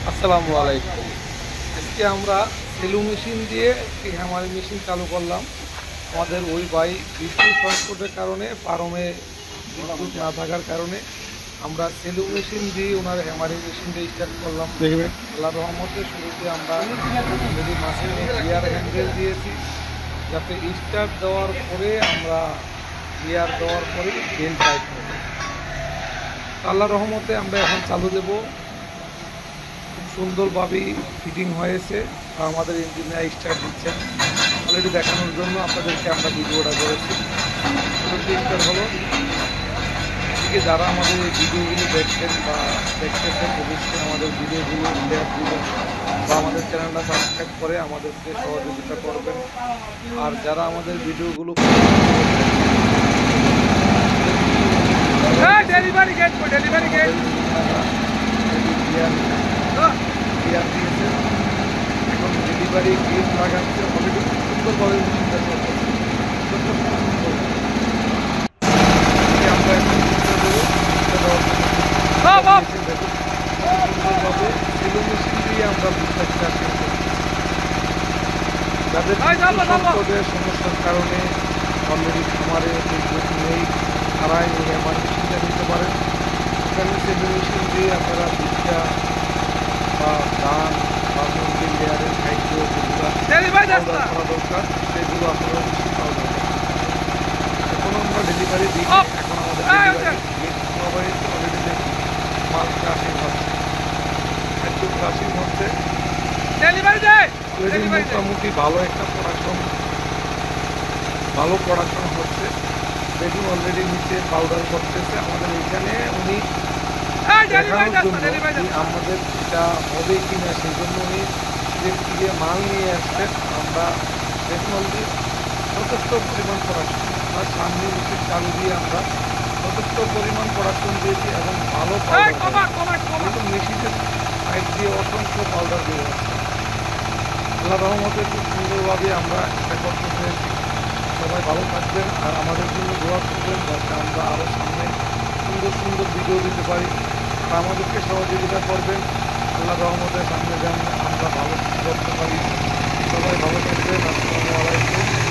আসসালামু আলাইকুম। আজকে আমরা সেলু মেশিন দিয়ে একটি হ্যামারি মেশিন চালু করলাম। আমাদের ওই ভাই বিদ্যুৎ সংকটের কারণে ফার্মে বিদ্যুৎ না থাকার কারণে আমরা সেলু মেশিন দিয়ে ওনার হ্যামারি মেশিন দিয়ে স্টার্ট করলাম। দেখবেন আল্লাহর রহমতে শুরুতে আমরা যদি মাঝখানে গিয়ার হ্যান্ডেল দিয়েছি, যাতে স্টার্ট দেওয়ার পরে আমরা গিয়ার দেওয়ার পরে বেল টাইট হবে। আল্লাহর রহমতে আমরা এখন চালু দেবো। খুব সুন্দরভাবেই ফিটিং হয়েছে। আমাদের ইঞ্জিনিয়ার স্টার্ট দিচ্ছেন অলরেডি দেখানোর জন্য আপনাদেরকে আমরা ভিডিওটা করেছি। স্টার্ট হলো। এদিকে যারা আমাদের এই ভিডিওগুলো দেখছেন বা দেখতেছেন, অবশ্যই আমাদের ভিডিওগুলো শেয়ার দিবেন বা আমাদের চ্যানেলটা সাবস্ক্রাইব করে আমাদেরকে সহযোগিতা করবেন। আর যারা আমাদের ভিডিওগুলো ডেলিভারি গেট দিয়েছে, এখন ডেলিভারি গেট লাগাচ্ছে। অলরেডি খুব সুন্দরভাবে মেশিনটা চলতেছে। আমরা এখন সুন্দরভাবে সেলু মেশিন দিয়ে আমরা বুঝতে যাদের সংকটের সমস্যার কারণে অলরেডি খামারে বিদ্যুৎ নেই, তারা এই আমার মেশিনটা নিতে পারেন। এখানে সেলু মেশিন দিয়ে আপনারা ভিক্ষা বা ধান বা মুরগির লেয়ারের খাদ্য যেগুলো করা দরকার সেগুলো আপনারা মেশিন পাওয়া যাবে। এখন আমরা ডেলিভারি দিই। এখন আমাদের অলরেডি মাল ক্রাশিং হচ্ছে, একটু ক্রাশিং হচ্ছে। মোটামুটি ভালো একটা প্রোডাকশন হচ্ছে। দেখুন অলরেডি নিচে পাউডার করতেছে। আমাদের এখানে উনি দেখানোর জন্য আমাদের এটা হবে কিনা সেই জন্য উনি থেকে মাল নিয়ে আসছেন। আমরা দেখুন অলরেডি যথেষ্ট পরিমাণ প্রোডাকশন আর সামনে নিচে চালু দিয়ে আমরা যথেষ্ট পরিমাণ প্রোডাকশন দিয়েছি এবং ভালো মেশিনের সাইড দিয়ে অসংখ্য পাউডার দিয়ে যাচ্ছে। আল্লাহ রহমতে খুব সুন্দরভাবে আমরা এটা করতে পেরেছি। সবাই ভালো থাকবেন আর আমাদের জন্য দোয়া করবেন যাতে আমরা আরও সামনে সুন্দর সুন্দর ভিডিও দিতে পারি আর আমাদেরকে সহযোগিতা করবেন। আল্লাহ রহমতের সামনে যেন আমরা ভালো করতে পারি। সবাই ভালো থাকবেন। আসসালামু আলাইকুম।